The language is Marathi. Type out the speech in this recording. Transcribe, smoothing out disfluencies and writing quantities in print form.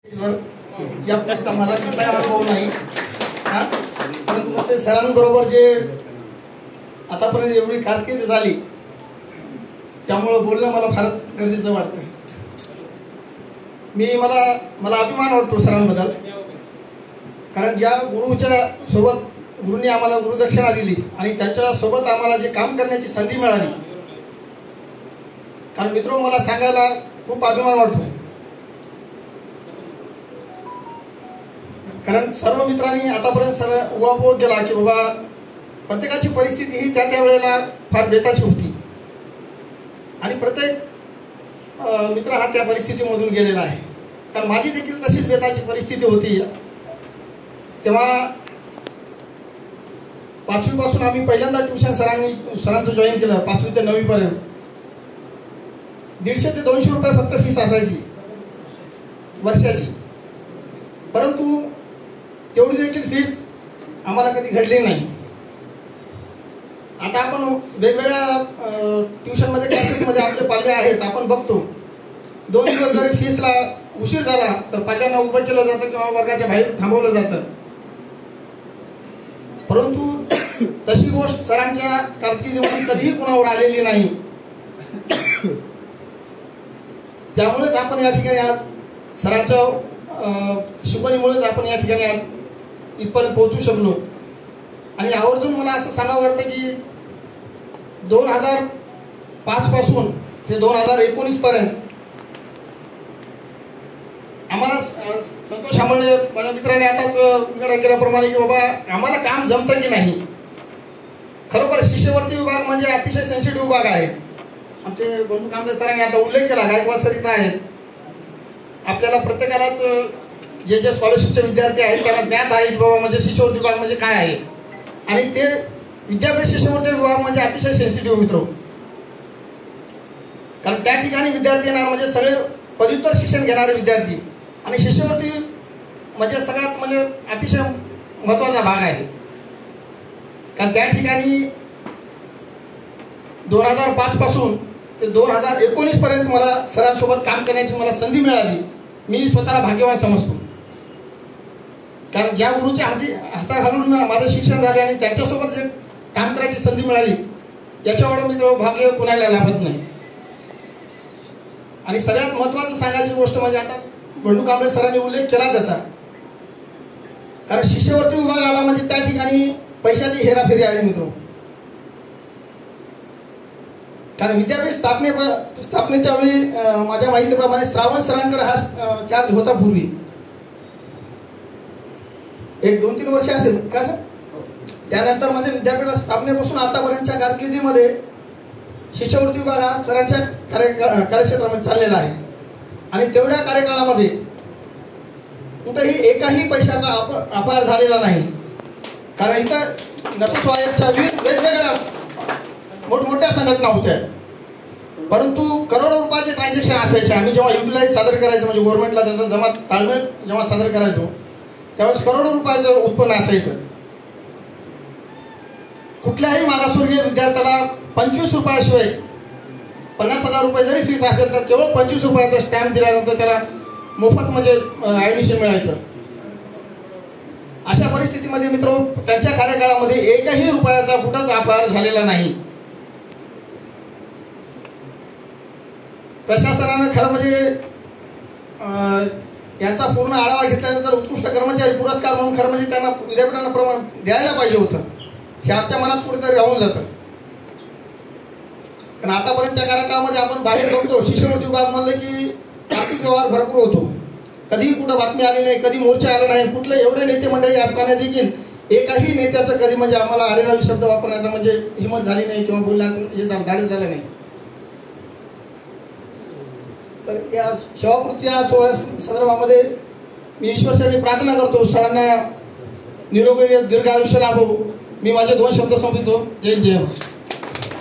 या मला कुठलाही अनुभव नाही, परंतु कसे सरांबरोबर जे आतापर्यंत एवढी कारकीर्द झाली त्यामुळे बोलणं मला फारच गरजेचं वाटतं. मला अभिमान वाटतो सरांबद्दल, कारण ज्या गुरुच्या सोबत गुरुंनी आम्हाला गुरुदक्षिणा दिली आणि त्याच्यासोबत आम्हाला जे काम करण्याची संधी मिळाली, कारण मित्र मला सांगायला खूप अभिमान वाटतो. कारण सर्व मित्रांनी आतापर्यंत सर्व उहापोह केला की बाबा प्रत्येकाची परिस्थिती ही त्या वेळेला फार बेताची होती आणि प्रत्येक मित्र हा त्या परिस्थितीमधून गेलेला आहे. कारण माझी देखील तशीच बेताची परिस्थिती होती. तेव्हा 5वी पासून आम्ही पहिल्यांदा ट्युशन सरांचं जॉईन केलं. 5वी ते 9वी पर्यंत 150 ते 200 रुपये फक्त फीस असायची वर्षाची, परंतु तेवढी देखील फीस आम्हाला कधी घडली नाही. आता आपण वेगवेगळ्या ट्युशनमध्ये क्लासेसमध्ये आपले पाल्य आहेत, आपण बघतो 2 दिवस जरी फीसला उशीर झाला तर पाल्यांना उभं केलं जातं किंवा वर्गाच्या बाहेर थांबवलं जातं. परंतु तशी गोष्ट सरांच्या कारकिर्दीमध्ये कधीही कुणावर आलेली नाही. त्यामुळेच आपण या ठिकाणी आज सरांच्या शिकवणीमुळेच आपण या ठिकाणी आज इथपर्यंत पोहोचू शकलो. आणि आवर्जून मला असं सांगावं वाटतं की 2005 पासून ते 2019 पर्यंत आम्हाला संतोष आंबळे माझ्या मित्राने आताच उघड केल्याप्रमाणे की बाबा आम्हाला काम जमतं की नाही. खरोखर शिष्यवृत्ती विभाग म्हणजे अतिशय सेन्सिटिव्ह विभाग आहे. आमचे बंधू कांबळे सरांनी आता उल्लेख केला, गायकवाड सर इथं आहेत. आपल्याला प्रत्येकालाच जे स्कॉलरशिपचे विद्यार्थी आहेत त्यांना ज्ञात आहे की बाबा म्हणजे शिष्यवृत्ती विभाग म्हणजे काय आहे, आणि ते विद्यापीठ शिष्यवृत्ती विभाग म्हणजे अतिशय सेन्सिटिव्ह मित्र. कारण त्या ठिकाणी विद्यार्थी येणार म्हणजे सगळे पदव्युत्तर शिक्षण घेणारे विद्यार्थी, आणि शिष्यवृत्ती म्हणजे सगळ्यात म्हणजे अतिशय महत्त्वाचा भाग आहे. कारण त्या ठिकाणी 2005 पासून ते 2019 पर्यंत मला सरांसोबत काम करण्याची मला संधी मिळाली. मी स्वतःला भाग्यवान समजतो, कारण ज्या गुरुच्या हाताखालून माझं शिक्षण झाले आणि त्यांच्यासोबत जे काम करायची संधी मिळाली याच्यावर मित्र भाग्य कुणाला लाभत नाही. आणि सगळ्यात महत्त्वाचं सांगायची गोष्ट म्हणजे आता बंडू कांबळे सरांनी उल्लेख केला तसा, कारण शिष्यवृत्ती विभाग आला म्हणजे त्या ठिकाणी पैशाची हेराफेरी आहे मित्र. कारण विद्यापीठ स्थापनेच्या वेळी माझ्या माहितीप्रमाणे श्रावण सरांकडे हा चार्ज होता पूर्वी, 1-2-3 वर्ष असेल का सर. त्यानंतर म्हणजे विद्यापीठ स्थापनेपासून आतापर्यंतच्या कारकिर्दीमध्ये शिष्यवृत्ती विभाग हा सरांच्या कार्यक्षेत्रामध्ये चाललेला आहे. आणि तेवढ्या कार्यकाळामध्ये कुठेही एकाही पैशाचा अपहार झालेला नाही. कारण इथं नफस्वायत्तच्या वेगवेगळ्या मोठमोठ्या संघटना होत्या, परंतु करोडो रुपयाचे ट्रान्झॅक्शन असायचे. आम्ही जेव्हा युटिलाइज सादर करायचो म्हणजे गव्हर्नमेंटला त्याचा ताळमेळ जेव्हा सादर करायचो त्यावेळेस करोडो रुपयाचं उत्पन्न असायचं. कुठल्याही मागासवर्गीय विद्यार्थ्याला 25 रुपयाशिवाय 50,000 रुपये जरी फीस असेल तर केवळ 25 रुपयाचा स्टॅम्प दिल्यानंतर त्याला मोफत म्हणजे ऍडमिशन मिळायचं. अशा परिस्थितीमध्ये मित्र त्यांच्या कार्यकाळामध्ये एकही रुपयाचा कुठंच अपहार झालेला नाही. प्रशासनानं खरं म्हणजे याचा पूर्ण आढावा घेतल्यानंतर उत्कृष्ट कर्मचारी पुरस्कार म्हणून खरं म्हणजे त्यांना विद्यापीठांना प्रमाण द्यायला पाहिजे होतं. हे आमच्या मनात कुठेतरी राहून जातं. कारण आतापर्यंतच्या कार्यकाळामध्ये आपण बाहेर बघतो शिष्यवृत्ती विभाग म्हणलं की आर्थिक व्यवहार भरपूर होतो. कधीही कुठं बातमी आली नाही, कधी मोर्चा आला नाही. कुठले एवढे नेते मंडळी असताना देखील एकाही नेत्याचं कधी म्हणजे आम्हाला आलेला शब्द वापरण्याचा म्हणजे हिंमत झाली नाही किंवा बोलण्याचं हे धाडस झालं नाही. तर या सेवाकृतीच्या संदर्भामध्ये मी ईश्वरचरणी प्रार्थना करतो सरांना निरोगी दीर्घ आयुष्य लाभो. मी माझे 2 शब्द संपवितो. जय जय.